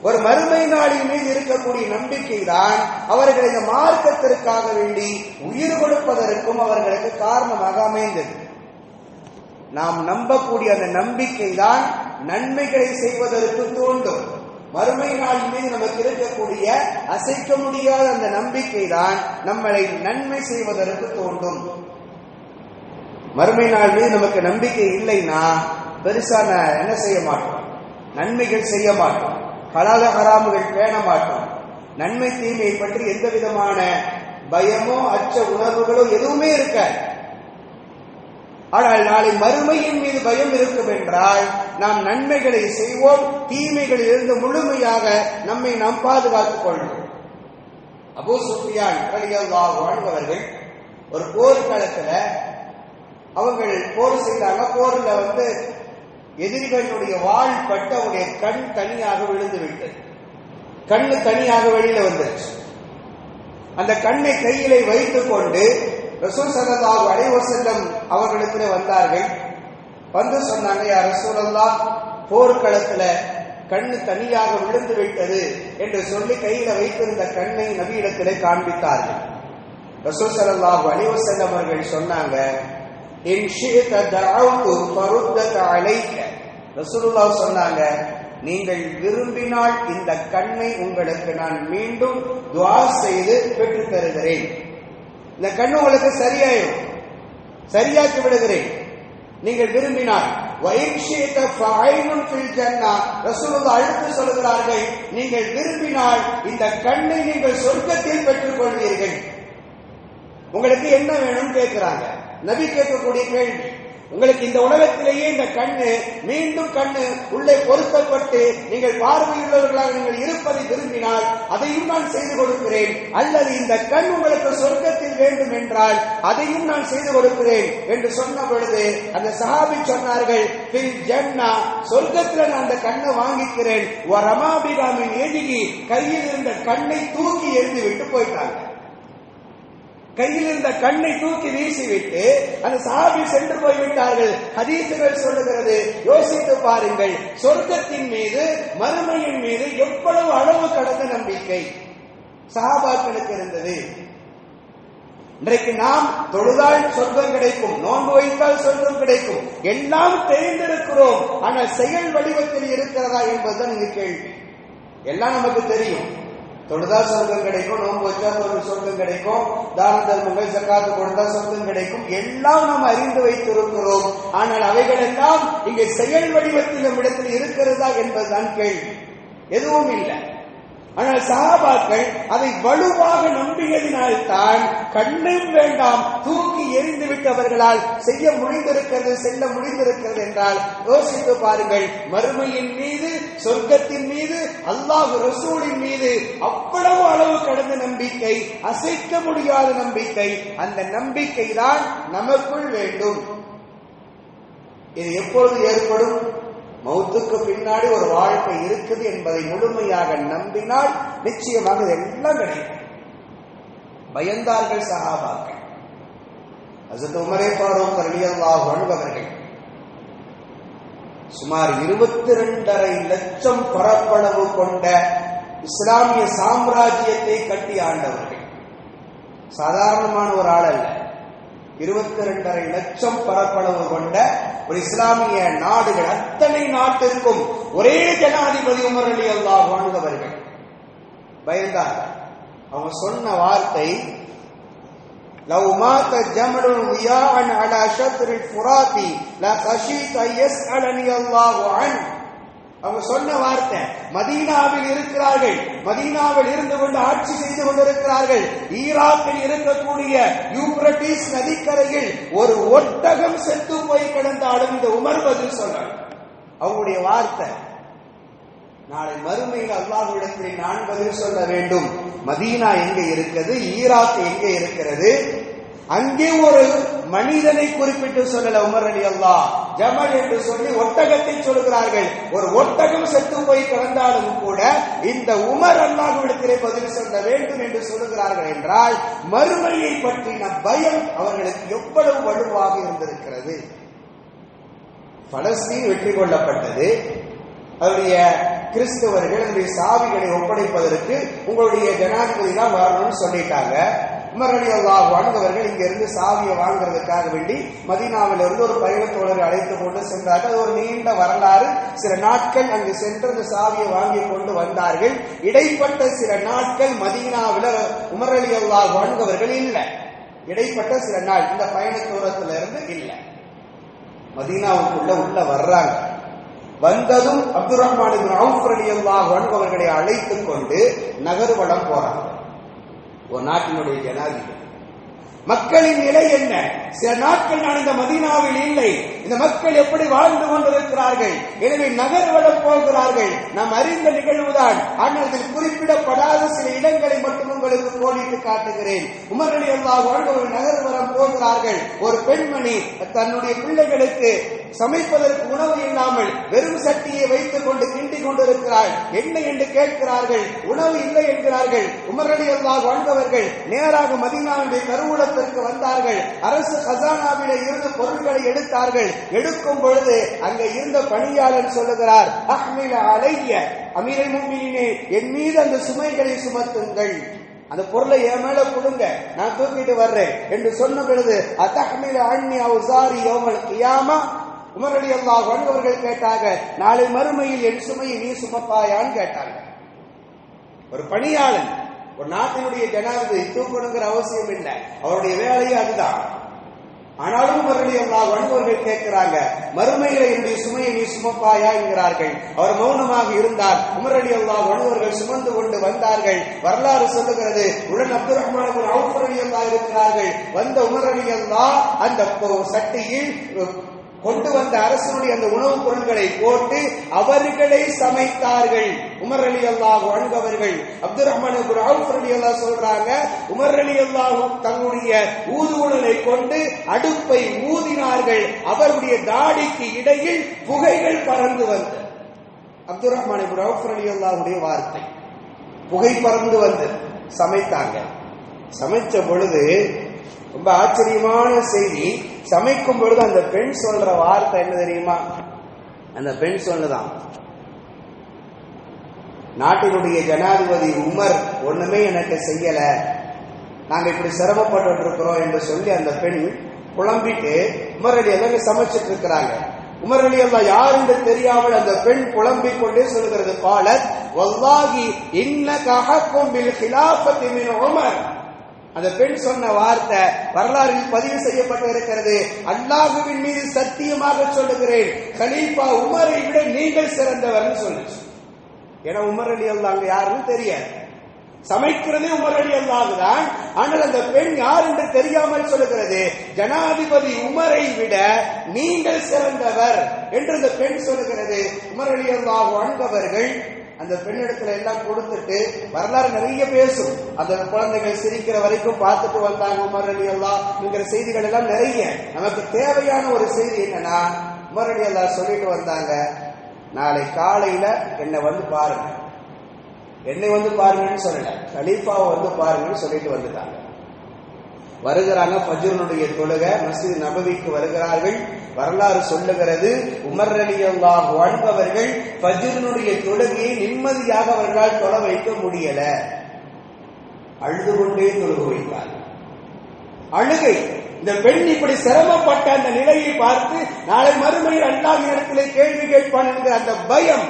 ஒரு மறுமை நாளின் மீது இருக்கக்கூடிய நம்பிக்கை தான் அவர்கள் இந்த மார்க்கத்திற்காக வேண்டி உயிர் கொடுப்பதற்கும் அவர்களுக்கு காரணமாக அமைந்தது. நாம் நம்பக்கூடிய அந்த நம்பிக்கை தான் நன்மைகளை செய்வதற்கு தூண்டும். மறுமை நாளின் மீது நமக்கு இருக்கக்கூடிய அசைக்க முடியாத அந்த நம்பிக்கை தான் நம்மளை நன்மை செய்வதற்கு தூண்டும். மறுமை நாள் மீது நமக்கு நம்பிக்கை இல்லைன்னா பெருசா என்ன செய்ய மாட்டோம், நன்மைகள் செய்ய மாட்டோம், ஹலால ஹராமுகள் பேண மாட்டோம். நன்மை தீமையை பற்றி எந்த விதமான பயமோ அச்ச உணர்வுகளோ எதுவுமே இருக்காது. ஆனால் நாளை மறுமையின் மீது பயம் இருக்கும் என்றால் நாம் நன்மைகளை செய்வோம், தீமைகளில் இருந்து முழுமையாக நம்மை நாம் பாதுகாத்துக் கொள்வோம். அபூ சுஃபியான் ரலியல்லாஹு அன்ஹு அவர்கள் ஒரு போர்க்களத்துல அவர்கள் போர் செய்தாங்க. போர்ல எதிரிகளுடைய வாள் பட்டு அவருடைய கண் தனியாக விழுந்து விட்டது. கண்ணு தனியாக வெளியில வந்துருச்சு. அந்த கண்ணை கையிலே வைத்துக் கொண்டு ரசூல் ஸல்லல்லாஹு அலைஹி வஸல்லம் அவர்களிடத்திலே வந்தார்கள். வந்து சொன்னாங்க, யா ரசூலல்லாஹ், போர்க்களத்துல கண்ணு தனியாக விழுந்து விட்டது என்று சொல்லி கையில வைத்திருந்த கண்ணை நபியிடத்திலே காண்பித்தார்கள். ரசூல் ஸல்லல்லாஹு அலைஹி வஸல்லம் அவர்கள் சொன்னாங்க, இன் ஷி'த தஅவுது ஃபருத்தத அலைக. ரசூலுல்லாஹ் சொன்னாங்க, நீங்கள் விரும்பினால் இந்த கண்ணை உங்களுக்கு நான் மீண்டும் துஆ செய்து பெற்றுத் தருகிறேன். இந்த கண்ணு உங்களுக்கு சரியாக்கி விடுகிறேன் நீங்கள் விரும்பினால். ரசூலுல்லாஹ் அடுத்து சொல்கிறார்கள், நீங்கள் விரும்பினால் இந்த கண்ணை நீங்கள் சொர்க்கத்தில் பெற்றுக் கொள்வீர்கள். உங்களுக்கு என்ன வேணும் கேட்கிறாங்க. நபி கேட்கக்கூடிய கேள்வி, உங்களுக்கு இந்த உலகத்திலேயே இந்த கண்ணு மீண்டும் கண்ணு உள்ளே பொருத்தப்பட்டு நீங்கள் பார்வையுள்ளவர்களாக நீங்கள் இருப்பதை விரும்பினால் அதையும் நான் செய்து கொடுக்கிறேன். அல்லது இந்த கண் உங்களுக்கு சொர்க்கத்தில் வேண்டும் என்றால் அதையும் நான் செய்து கொடுக்கிறேன் என்று சொன்ன பொழுது அந்த சஹாபி சொன்னார்கள், ஃபில் ஜன்னா, சொர்க்கத்தில் நான் அந்த கண்ணை வாங்கிக்கிறேன். வரமாபிகாமின் எதிரி கையில் இருந்த கண்ணை தூக்கி எறிந்து விட்டு போயிட்டாங்க. கையில் இருந்த கண்ணை தூக்கி வீசிவிட்டு அந்த சஹாபி சென்று போய்விட்டார்கள். ஹதீசுகள் சொல்லுகிறது, யோசித்து பாருங்கள், சொர்க்கத்தின் மீது மறுமையின் மீது எவ்வளவு அளவு கடந்த நம்பிக்கை சஹாபாக்களுக்கு இருந்தது. இன்றைக்கு நாம் தொழுதால் சொர்க்கம் கிடைக்கும், நோன்பு வைத்தால் சொர்க்கம் கிடைக்கும், எல்லாம் தெரிந்திருக்கிறோம். ஆனால் செயல் வடிவத்தில் இருக்கிறதா என்பதுதான் இந்த கேள்வி. எல்லாம் நமக்கு தெரியும், தொழுதா சொர்க்கம் கிடைக்கும், நோன்பு வச்சா சொர்க்கம் கிடைக்கும், தான தர்மங்கள் ஜக்காத்து கொடுத்தா சொர்க்கம் கிடைக்கும், எல்லாம் நாம் அறிந்து வைத்திருக்கிறோம். ஆனால் அவைகள் எல்லாம் இங்கே செயல் வடிவத்தில் நம்மிடத்தில் இருக்கிறதா என்பதுதான் கேள்வி. எதுவும் இல்லை. ஆனால் சஹாபாக்கள் அதை வலுவாக நம்பியதினால் தான் கண்ணும் வேண்டாம் தூக்கி எறிந்துவிட்டு அவர்களால் செய்ய முடிந்திருக்கிறது, செல்ல முடிந்திருக்கிறது என்றால் யோசித்து பாருங்கள். மறுமையின் மீது, சொர்க்கத்தின் மீது, அல்லாஹ் ரசூலின் மீது அவ்வளவு அளவு கடந்த நம்பிக்கை, அசைக்க முடியாத நம்பிக்கை. அந்த நம்பிக்கை தான் நமக்குள் வேண்டும். இது எப்பொழுது ஏற்படும்? மௌத்துக்கு பின்னாடி ஒரு வாழ்க்கை இருக்குது என்பதை முழுமையாக நம்பினால் நிச்சயமாக இதெல்லாம் கிடைக்கும். பயந்தார்கள் சஹாபாக்கள். ஹஜ்ரத் உமர் ஃபாரூக் ரலியல்லாஹு அன்ஹு அவர்கள் சுமார் 22.5 லட்சம் பரப்பளவு கொண்ட இஸ்லாமிய சாம்ராஜ்யத்தை கட்டி ஆண்டவர்கள். சாதாரணமான ஒரு ஆள் அல்ல. 22.5 லட்சம் பரப்பளவு கொண்ட ஒரு இஸ்லாமிய நாடுகள், அத்தனை நாட்டிற்கும் ஒரே ஜனாதிபதி உமர் ரலியல்லாஹு அன்ஹு அவர்கள். பயந்தார்கள். அவங்க சொன்ன வார்த்தை, لو مات جمل ضياء على شطر الفرات لخشيت ان يسألني الله عنه. அவங்க சொன்ன வார்த்தை, மதீனாவில் இருக்கிறார்கள், மதீனாவில் இருந்து கொண்டு ஆட்சி செய்து கொண்டிருக்கிறார்கள். ஈராக்கில் இருக்கக்கூடிய யூப்ரட்டிஸ் நதிக்கரையில் ஒரு ஒட்டகம் செத்து போய் கிடந்தாலும் இந்த உமர் பதில் சொன்னார். அவங்களுடைய வார்த்தை, நாளை மறுமையில் அல்லாஹ்விடத்தில் நான் பதில் சொல்ல வேண்டும். மதீனா எங்கே இருக்கிறது, ஈராக் எங்கே இருக்கிறது, அங்கே ஒரு மனிதனை குறிப்பிட்டு சொல்லல உமர் ரலியல்லாஹு ஜமல் என்று சொல்லி ஒட்டகத்தை சொல்கிறார்கள். ஒரு ஒட்டகம் செத்து போய் கிடந்தாலும் கூட இந்த உமர் அல்லாஹ்விடத்திலே பதில் சொல்ல வேண்டும் என்று சொல்லுகிறார்கள் என்றால் மறுமையை பற்றின பயம் அவர்களுக்கு எவ்வளவு வலுவாக இருந்திருக்கிறது. பலஸ்தீன் வெற்றி கொள்ளப்பட்டது. அவருடைய கிறிஸ்தவர்கள் அதனுடைய சாவிகளை ஒப்படைப்பதற்கு உங்களுடைய ஜனாதிபதி தான் வரணும்னு சொல்லிட்டாங்க. உமர் ரலியல்லாஹு அன்ஹு அவர்கள் இங்க இருந்து சாவியை வாங்குறதுக்காக வேண்டி மதீனாவில இருந்து ஒரு பயணத்தோழரை அழைத்துக் கொண்டு சென்றார்கள். அது ஒரு நீண்ட வரலாறு. சில நாட்கள் அங்கு சென்று அந்த சாவியை வாங்கி கொண்டு வந்தார்கள். இடைப்பட்ட சில நாட்கள் மதீனாவில உமர் ரலியல்லாஹு அன்ஹு அவர்கள் இல்லை. இடைப்பட்ட சில நாள் இந்த பயண தூரத்துல இருந்து இல்லை. மதீனாவுக்குள்ள உள்ள வர்றாங்க. வந்ததும் அப்துர் ரஹ்மான் இப்னு அவுஃப் ரலியல்லாஹு அன்ஹு அவர்களை அழைத்துக் கொண்டு நகர்வலம் போறாங்க. ஒரு நாட்டினுடைய ஜனாதிபதி. மக்களின் நிலை என்ன? சில நாட்கள் நான் இந்த மதீனாவில் இல்லை, இந்த மக்கள் எப்படி வாழ்ந்து கொண்டிருக்கிறார்கள், எனவே நகர்வலம் போகிறார்கள். நாம் அறிந்த நிகழ்வுதான், ஆனால் இதில் குறிப்பிடப்படாத சில இடங்களை மட்டும் உங்களுக்கு கோடிட்டு காட்டுகிறேன். உமர் ரலியல்லாஹு அன்ஹு நகர்வலம் போகிறார்கள். ஒரு பெண்மணி தன்னுடைய பிள்ளைகளுக்கு சமைப்பதற்கு உணவு இல்லாமல் வெறும் சட்டியை வைத்துக் கொண்டு கிண்டி கொண்டிருக்கிறாள். என்ன என்று கேட்கிறார்கள். உணவு இல்லை என்கிறார்கள். உமர் ரலியல்லாஹு அன்ஹு அவர்கள் நேராக மதீனாவுடைய கருவூலத்திற்கு வந்தார்கள். அரசு கசானாவிலே இருந்து பொருட்களை எடுத்தார்கள். எடுக்கும் பொழுது அங்கே இருந்த பணியாளர் சொல்லுகிறார், அஹ்மில அலைய அமீருல் முஃமினீனே, என் மீது அந்த சுமைகளை சுமத்துங்கள், அந்த பொருளை என் மேல கொடுங்க, நான் தூக்கிட்டு வர்றேன் என்று சொன்ன பொழுது அத்தஹ்மில அன்னி அவ்சாரி யௌமல் கியாமா, உமர் ரலியல்லாஹு அன்ஹு அவர்கள் கேட்டாங்க, நாளை மறுமையில் என் சுமையை நீ சுமப்பாயான்னு கேட்டாங்க. ஒரு பணியாளன், ஒரு நாட்டினுடைய ஜனாதிபதி தூக்கணுங்கிற அவசியம் இல்லை, அவருடைய வேலையே அதுதான். ஆனாலும் உமர் ரலியல்லாஹு அன்ஹு அவர்கள் கேட்கிறாங்க, மறுமையில என்னுடைய சுமையை நீ சுமப்பாயா என்கிறார்கள். அவர் மௌனமாக இருந்தார். உமர் ரலியல்லாஹு அன்ஹு அவர்கள் சுமந்து கொண்டு வந்தார்கள். வரலாறு சொல்லுகிறது, உடன் அப்துர் ரஹ்மான் இப்னு அவுஃப் ரலியல்லாஹு இருக்கிறார்கள். வந்த உமர் ரலியல்லாஹு அந்த சட்டியில் கொண்டு வந்த அரசனுடைய அந்த உணவுப் பொருட்களை போட்டு அவர்களை சமைத்தார்கள். உமர் ரலியல்லாஹு அன்ஹு அவர்கள், அப்துர் ரஹ்மான் இப்னு அவுஃப் ரலியல்லாஹு சொல்றாங்க, உமர் ரலியல்லாஹு தங்களுடைய ஊதுகுழலை கொண்டு அடுப்பை ஊதினார்கள். அவருடைய தாடிக்கு இடையில் புகைகள் பறந்து வந்தது. அப்துர் ரஹ்மான் இப்னு அவுஃப் ரலியல்லாஹுடைய வார்த்தை, புகை பறந்து வந்து சமைத்தாங்க. சமைச்ச பொழுது ரொம்ப ஆச்சரியமான செய்தி. சமைக்கும் பொழுது அந்த பெண் சொல்ற வார்த்தை என்ன தெரியுமா? அந்த பெண் சொன்னதான், நாட்டினுடைய ஜனாதிபதி உமர் ஒண்ணுமே எனக்கு செய்யல, நாங்க இப்படி சிரமப்பட்டு இருக்கிறோம் என்று சொல்லி அந்த பெண் புலம்பிட்டு உமர் ரலியல்லாஹு சமைச்சிட்டு இருக்கிறாங்க. உமர் ரலியல்லாஹு யார் என்று தெரியாமல் அந்த பெண் புலம்பிக் கொண்டே சொல்கிறது, காலத் வல்லாஹி இன்னக அஹக்கும் பில் கிலாஃபத்தி மின் உமர். அந்த பெண் சொன்ன வார்த்தை வரலாறில் பதிவு செய்யப்பட்டு இருக்கிறது. அல்லாஹ்வின் மீது சத்தியமாக சொல்லுகிறேன், கலீஃபா உமரை விட நீங்கள் சிறந்தவர் சொல்லுச்சு. ஏன்னா உமர் ரலியல்லாஹு அங்க யாருன்னு தெரியாது. சமைக்கிறதே உமர் ரலியல்லாஹு தான். ஆனால் அந்த பெண் யார் என்று தெரியாமல் சொல்லுகிறது, ஜனாதிபதி உமரை விட நீங்கள் சிறந்தவர் என்று அந்த பெண் சொல்லுகிறது. உமர் ரலியல்லாஹு அன்ஹு அவர்கள் அந்த பெண்ணிடத்துல எல்லாம் கொடுத்துட்டு, வரலாறு நிறைய பேசும், அந்த குழந்தைகள் சிரிக்கிற வரைக்கும் பார்த்துட்டு வந்தாங்க உமர் ரலியல்லாஹுங்கிற செய்திகள் எல்லாம் நிறைய. நமக்கு தேவையான ஒரு செய்தி என்னன்னா, உமர் ரலியல்லாஹு சொல்லிட்டு வந்தாங்க, நாளை காலையில என்னை வந்து பாருங்க, என்னை வந்து பாருங்கன்னு சொல்லல, கலீஃபாவை வந்து பாருங்கன்னு சொல்லிட்டு வந்துட்டாங்க. வருகிறாங்க, ஃபஜ்ருடைய தொழுகை மஸ்ஜித் நபவிக்கு வருகிறார்கள். வரலாறு சொல்லுகிறது, உமர் ரலியல்லாஹு அன்ஹு அவர்கள் ஃபஜ்ருடைய தொழுகையை நிம்மதியாக அவர்களால் தொழ வைக்க முடியல, அழுது கொண்டே தொழுக வைத்தார். அழுகை. இந்த பெண் இப்படி சிரமப்பட்ட அந்த நிலையை பார்த்து நாளை மறுமையில் அல்லாஹ் இடத்திலே கேள்வி கேட்பான் என்கிற அந்த பயம்,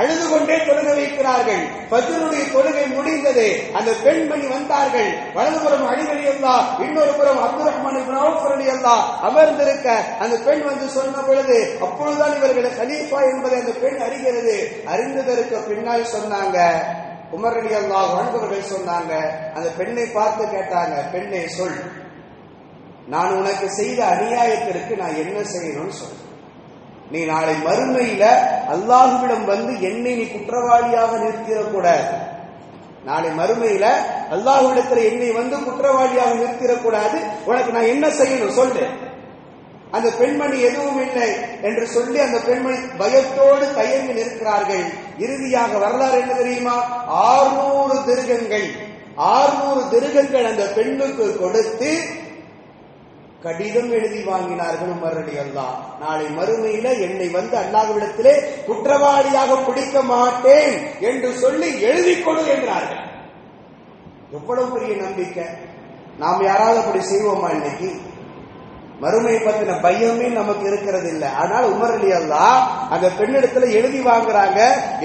அழுது கொண்டே தொழுக வைக்கிறார்கள். ஃபஜ்ருடைய தொழுகை முடிந்தது. அந்த பெண்மணி வந்தார்கள். வலதுபுறம் அலி ரலியல்லாஹு, இன்னொரு புறம் அப்துர் ரஹ்மான் இப்னு அவுஃப் ரலியல்லாஹு அமர்ந்திருக்க அந்த பெண் வந்து சொன்ன பொழுது, அப்பொழுதுதான் இவர்கள் கலீஃபா என்பதை அந்த பெண் அறிகிறது. அறிந்ததற்கு பின்னால் சொன்னாங்க, உமர் ரலியல்லாஹு அன்ஹு அவர்கள் சொன்னாங்க, அந்த பெண்ணை பார்த்து கேட்டாங்க, பெண்ணே சொல், நான் உனக்கு செய்த அநியாயத்திற்கு நான் என்ன செய்யணும்னு சொல். நீ நாளை மறுமையில அல்லாஹ்விடம் வந்து என்னை நீ குற்றவாளியாக நிறுத்திடக்கூடாது. நாளை மறுமையில அல்லாஹ்விடத்துல என்னை வந்து குற்றவாளியாக நிறுத்திடக்கூடாது. உனக்கு நான் என்ன செய்யணும் சொல்லு. அந்த பெண்மணி எதுவும் இல்லை என்று சொல்லி அந்த பெண்மணி பயத்தோடு தயங்கி நிற்கிறார்கள். இறுதியாக வரலாறு என்ன தெரியுமா, 600 திருகங்கள் அந்த பெண்ணுக்கு கொடுத்து கடிதம் எழுதி வாங்கினார்கள் உமர் ரலியல்லாஹு. நாளை மறுமையில என்னை வந்து அல்லாஹ்விடத்திலே குற்றவாளியாக பிடிக்க மாட்டேன் என்று சொல்லி எழுதி கொடு என்றார்கள். எவ்வளவு பெரிய நம்பிக்கை. நாம் யாராவது அப்படி செய்வோமா? இன்னைக்கு மறுமை பத்தின பயமே நமக்கு இருக்கிறது இல்லை. ஆனால் உமர் ரலியல்லாஹு அந்த பெண்ணிடத்துல எழுதி வாங்குறாங்க.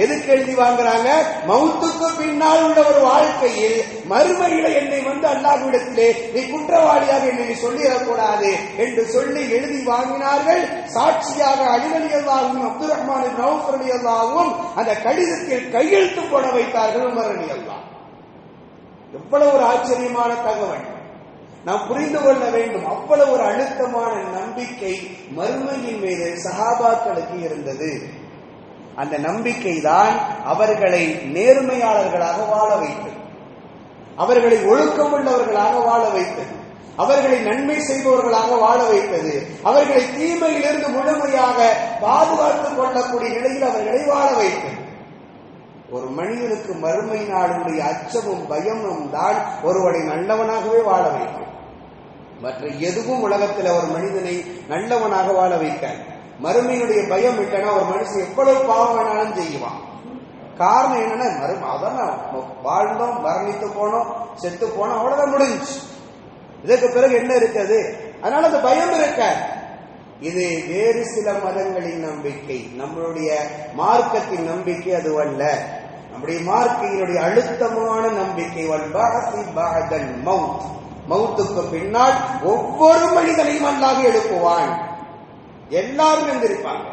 எதுக்கு எழுதி வாங்குறாங்க? மௌத்துக்கு பின்னால் உள்ள ஒரு வாழ்க்கையில் மறுமையில என்னை வந்து அல்லாஹ்விடத்திலே நீ குற்றவாளியாக என்னை சொல்லிடக்கூடாது என்று சொல்லி எழுதி வாங்கினார்கள். சாட்சியாக அலி ரலியல்லாஹுவும் அப்துர் ரஹ்மான் இப்னு அவுஃப் ரலியல்லாஹுவும் அந்த கடிதத்தில் கையெழுத்து போட வைத்தார்கள் உமர் ரலியல்லாஹு. எவ்வளவு ஒரு ஆச்சரியமான தகவல் நாம் புரிந்து கொள்ள வேண்டும். அவ்வளவு ஒரு அழுத்தமான நம்பிக்கை மறுமையின் மீது சஹாபாக்களுக்கு இருந்தது. அந்த நம்பிக்கை தான் அவர்களை நேர்மையாளர்களாக வாழ வைத்தது, அவர்களை ஒழுக்கமுள்ளவர்களாக வாழ வைத்தது, அவர்களை நன்மை செய்பவர்களாக வாழ வைத்தது, அவர்களை தீமையிலிருந்து முழுமையாக பாதுகாத்துக் கொள்ளக்கூடிய நிலையில் அவர்களை வாழ வைத்தது. ஒரு மனிதனுக்கு மறுமை நாளுடைய அச்சமும் பயமும் தான் ஒருவனை நல்லவனாகவே வாழ வைக்கும். மற்ற எதுவும் உலகத்தில் ஒரு மனிதனை நல்லவனாக வாழ வைக்க. மறுமையினுடைய பயம் இல்லைன்னா ஒரு மனுஷன் எவ்வளவு பாவம் வேணாலும் செய்வான். காரணம் என்னன்னா, அதான் வாழ்ந்தோம், மரணித்து போனோம், செத்து போனோம், அவ்வளவுதான் முடிஞ்சு. இதற்கு பிறகு என்ன இருக்குது? அதனால அந்த பயம் இருக்க. இது வேறு சில மதங்களின் நம்பிக்கை, நம்மளுடைய மார்க்கத்தின் நம்பிக்கை அதுவல்ல. நம்முடைய மார்க்கையினுடைய அழுத்தமான நம்பிக்கை மௌத்துக்கு பின்னால் ஒவ்வொரு மனிதனையும் அல்லாஹ் எழுப்புவான். எல்லாரும் எழுந்திருப்பாங்க.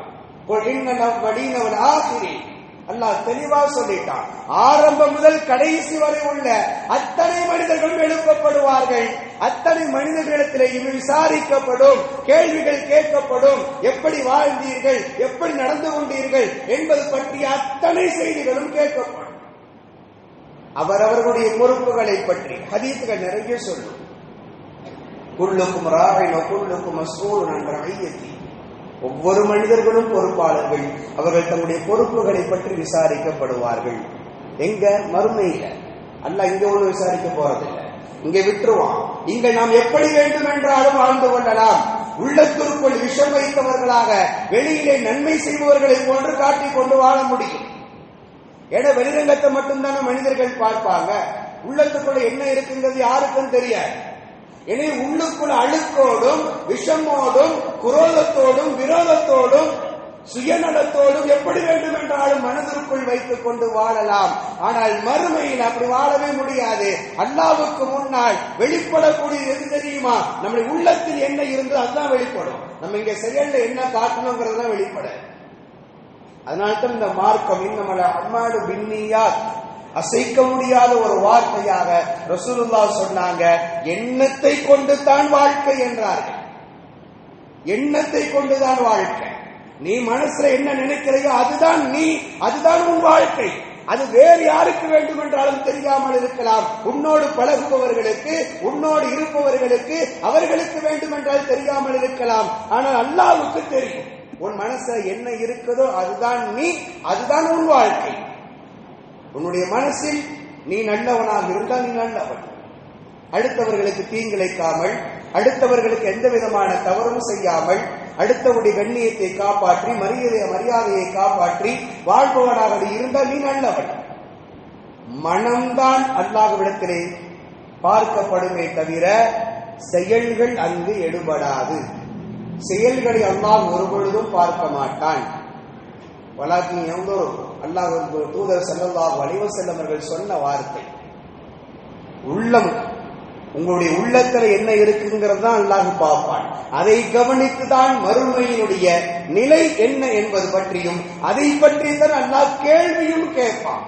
அல்லாஹ் தெளிவா சொல்லிட்டான். ஆரம்பம் முதல் கடைசி வரை உள்ள அத்தனை மனிதர்களும் எழுப்பப்படுவார்கள். அத்தனை மனிதர்களிடத்திலே விசாரிக்கப்படும், கேள்விகள் கேட்கப்படும். எப்படி வாழ்ந்தீர்கள், எப்படி நடந்து கொண்டீர்கள் என்பது பற்றிய அத்தனை செய்திகளும் கேட்கப்படும். அவரவர்களுடைய பொறுப்புகளை பற்றி ஹதீஸ்கள் நிறைய சொல்லும். குல்லுக்கும் ராயின் வ குல்லுக்கும் மஸ்ஊலுன் அன் ரஇய்யத்தி. ஒவ்வொரு மனிதர்களும் பொறுப்பாளர்கள். அவர்கள் தங்களுடைய பொறுப்புகளை பற்றி விசாரிக்கப்படுவார்கள். எங்க? மறுமையில. அல்லாஹ் இங்க ஒண்ணு விசாரிக்க போறதில்லை, இங்க விட்டுருவான். இங்க நாம் எப்படி வேண்டும் என்றாலும் வாழ்ந்து கொள்ளலாம். உள்ளத்திற்குள் விஷம் வைத்தவர்களாக வெளியிலே நன்மை செய்பவர்களை போன்று காட்டிக் கொண்டு வாழ முடியும். ஏன்னா வெளிரங்கத்தை மட்டும்தானே மனிதர்கள் பார்ப்பாங்க. உள்ளத்துக்குள்ள என்ன இருக்குங்கிறது யாருக்கும் தெரியாது. எனவே உள்ளுக்குள்ள அழுக்கோடும் விஷமோடும் குரோதத்தோடும் விரோதத்தோடும் சுயநலத்தோடும் எப்படி வேண்டும் என்றாலும் மனதிற்குள் வைத்துக் கொண்டு வாழலாம். ஆனால் மறுமையில் அப்படி வாழவே முடியாது. அல்லாஹ்வுக்கு முன்னால் வெளிப்படக்கூடிய எது தெரியுமா? நம்முடைய உள்ளத்தில் என்ன இருந்தோ அதுதான் வெளிப்படும். நம்ம இங்க செயல்ல என்ன காட்டணுங்கிறதுதான் வெளிப்பட. அதனால்தான் இந்த மார்க்கம் இன்னமல அம்மாடு பின்னியாத் அசைக்க முடியாத ஒரு வார்த்தையாக ரசூலுல்லாஹ் சொன்னாங்க. எண்ணத்தை கொண்டு தான் வாழ்க்கை என்றார்கள். எண்ணத்தை கொண்டுதான் வாழ்க்கை. நீ மனசுல என்ன நினைக்கிறையோ அதுதான் நீ, அதுதான் உன் வாழ்க்கை. அது வேறு யாருக்கு வேண்டும் என்றாலும் தெரியாமல் இருக்கலாம். உன்னோடு பழகுபவர்களுக்கு, உன்னோடு இருப்பவர்களுக்கு, அவர்களுக்கு வேண்டும் என்றால் தெரியாமல் இருக்கலாம். ஆனால் அல்லாஹ்வுக்கு தெரியும். உன் மனசுல என்ன இருக்குதோ அதுதான் நீ, அதுதான் உன் வாழ்க்கை. உன்னுடைய மனசில் நீ நல்லவனாக இருந்தால் நீ நல்லவன். அடுத்தவர்களுக்கு தீங்கிழைக்காமல், அடுத்தவர்களுக்கு எந்த விதமான தவறும் செய்யாமல், அடுத்தவருடைய கண்ணியத்தை காப்பாற்றி, மரியாதையை காப்பாற்றி வாழ்பவனாக இருந்தால் நீ நல்லவன். மனம்தான் அல்லாஹ்விடத்திலே பார்க்கப்படுமே தவிர செயல்கள் அங்கு எடுபடாது. செயல்களை அல்லாஹ் ஒருபொழுதும் பார்க்க மாட்டான். வலாக்கி அல்லாஹ் தூதர் ஸல்லல்லாஹு அலைஹி வஸல்லம் அவர்கள் சொன்ன வார்த்தை, உள்ளம், உங்களுடைய உள்ளத்துல என்ன இருக்குங்கிறது தான் அல்லாஹ் பார்ப்பான். அதை கவனித்துதான் மறுமையினுடைய நிலை என்ன என்பது பற்றியும் அதை பற்றி தான் அல்லாஹ் கேள்வியும் கேட்பான்.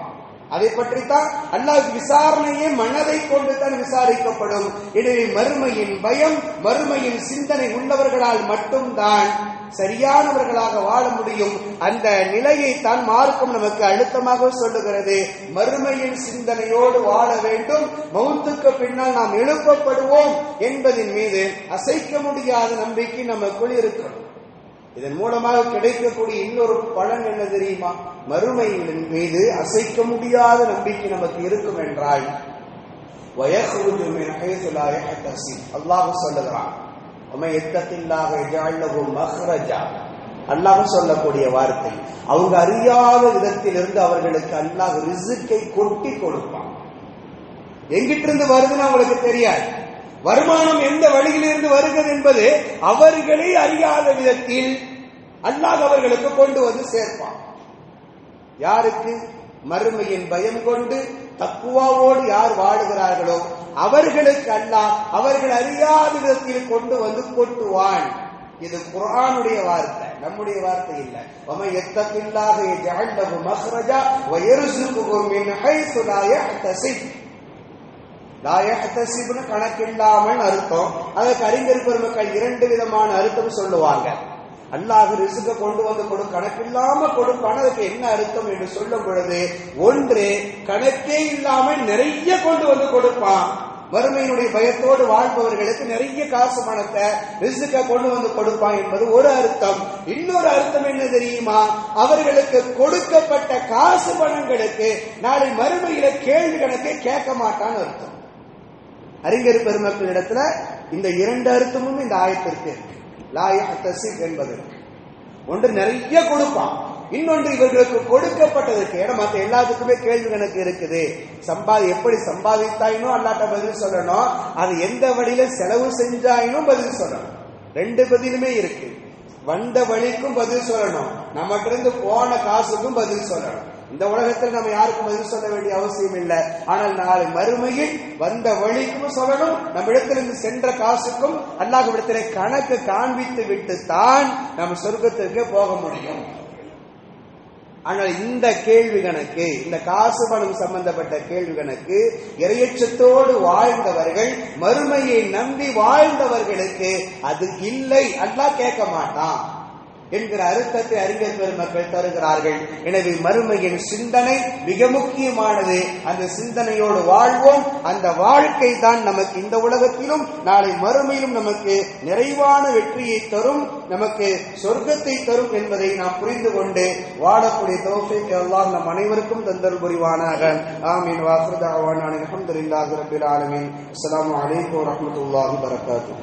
அதை பற்றித்தான் அல்லாஹ் விசாரணையே மனதை கொண்டு தான் விசாரிக்கப்படும். எனவே மறுமையின் பயம், மறுமையின் சிந்தனை உள்ளவர்களால் மட்டும்தான் சரியானவர்களாக வாழ முடியும். அந்த நிலையை தான் மார்க்கம் நமக்கு அழுத்தமாக சொல்லுகிறது. மறுமையின் சிந்தனையோடு வாழ வேண்டும். மௌத்துக்கு பின்னால் நாம் எழுப்பப்படுவோம் என்பதின் மீது அசைக்க முடியாத நம்பிக்கை நமக்குள் இருக்கணும். இதன் மூலமாக கிடைக்கக்கூடிய இன்னொரு பலன் என்ன தெரியுமா? மறுமையின் மீது அசைக்க முடியாத நம்பிக்கை நமக்கு இருக்கும் என்றால் அல்லாஹ் சொல்லுகிறான், அல்லாஹ் சொல்லக்கூடிய வார்த்தை, அவங்க அறியாத விதத்திலிருந்து அவர்களுக்கு அல்லாஹ் ரிஸ்கை கொட்டி கொடுப்பான். எங்கிட்டிருந்து வருதுன்னு அவங்களுக்கு தெரியாது. வருமானம் எந்த வழியிலிருந்து வருகிறது என்பது அவர்களே அறியாத விதத்தில் அல்லாஹ் அவர்களுக்கு கொண்டு வந்து சேர்ப்பான். யாருக்கு? மறுமையின் பயம் கொண்டு தக்குவாவோடு யார் வாழுகிறார்களோ அவர்களுக்கு அல்லாஹ் அவர்கள் அறியாத விதத்தில் கொண்டு வந்து கொட்டுவான். இது குர்ஆனுடைய வார்த்தை, நம்முடைய வார்த்தை இல்ல. வம யத்தகில்லாஹ யஜஅல் லஹு மக்ரஜா வ யர்ஸுகுஹு மின் ஹைஸு லா யஹ்தஸிப். லா யஹ்தஸிப்னு கணக்கில்லாமல் அர்த்தம். அதற்கு அறிஞர் பெருமக்கள் இரண்டு விதமான அர்த்தம் சொல்லுவாங்க. அல்லாஹ் ரிஸ்க கொண்டு வந்து கணக்கில்லாம கொடுப்பான். அதுக்கு என்ன அர்த்தம் என்று சொல்லும் பொழுது, ஒன்று, கணக்கே இல்லாமல் நிறைய கொண்டு வந்து கொடுப்பான். வறுமையினுடைய பயத்தோடு வாழ்பவர்களுக்கு நிறைய காசு பணத்தை ரிஸ்க கொண்டு வந்து கொடுப்பான் என்பது ஒரு அர்த்தம். இன்னொரு அர்த்தம் என்ன தெரியுமா? அவர்களுக்கு கொடுக்கப்பட்ட காசு பணங்களுக்கு நாளை மறுமையில கேள்வி கணக்கை கேட்க மாட்டான்னு அர்த்தம். அறிஞர் பெருமக்களிடத்துல இந்த இரண்டு அர்த்தமும் இந்த ஆயத்திற்கு இருக்கு. லா யஹ்தஸிப் என்பதற்கு ஒன்று நிறைய கொடுப்பான், இன்னொன்று இவர்களுக்கு கொடுக்கப்பட்டதற்கு. ஏன்னா மற்ற எல்லாத்துக்குமே கேள்வி கணக்கு இருக்குது. எப்படி சம்பாதித்தாயினும் அல்லாட்ட பதில் சொல்லணும், அது எந்த வழியில செலவு செஞ்சாயினும் பதில் சொல்லணும். ரெண்டு பதிலுமே இருக்கு. வந்த வழிக்கும் பதில் சொல்லணும், நம்மகிட்ட இருந்து போன காசுக்கும் பதில் சொல்லணும். இந்த உலகத்தில் நம்ம யாருக்கும் பதில் சொல்ல வேண்டிய அவசியம் இல்லை. ஆனால் நாளை மறுமையில் வந்த வழிக்கும் சொல்லணும், நம்ம இடத்திலிருந்து சென்ற காசுக்கும் அல்லாஹ்விடத்திலே கணக்கு காண்பித்து விட்டு தான் நம்ம சொர்க்கத்திற்கு போக முடியும். ஆனால் இந்த கேள்வி கணக்கு, இந்த காசு பணம் சம்பந்தப்பட்ட கேள்வி கணக்கு இறையச்சத்தோடு வாழ்ந்தவர்கள், மறுமையை நம்பி வாழ்ந்தவர்களுக்கு அது இல்லை, அல்லாஹ் கேட்க மாட்டான் என்கிற அர்த்தத்தை அறிஞர் பெருமக்கள் தருகிறார்கள். எனவே மறுமையின் சிந்தனை மிக முக்கியமானது. அந்த சிந்தனையோடு வாழ்வோம். அந்த வாழ்க்கை தான் நமக்கு இந்த உலகத்திலும் நாளை மறுமையிலும் நமக்கு நிறைவான வெற்றியை தரும், நமக்கு சொர்க்கத்தை தரும் என்பதை நாம் புரிந்து கொண்டு வாழக்கூடிய தௌஃபீக் அல்லாஹ் நம் அனைவருக்கும் தந்தல் புரிவானாக. ஆமீன். வாஹிரு தஅவானா அல்ஹம்துலில்லாஹி ரப்பில் ஆலமீன். அஸ்ஸலாமு அலைக்கும் வரஹ்மத்துல்லாஹி வபரகாத்துஹு.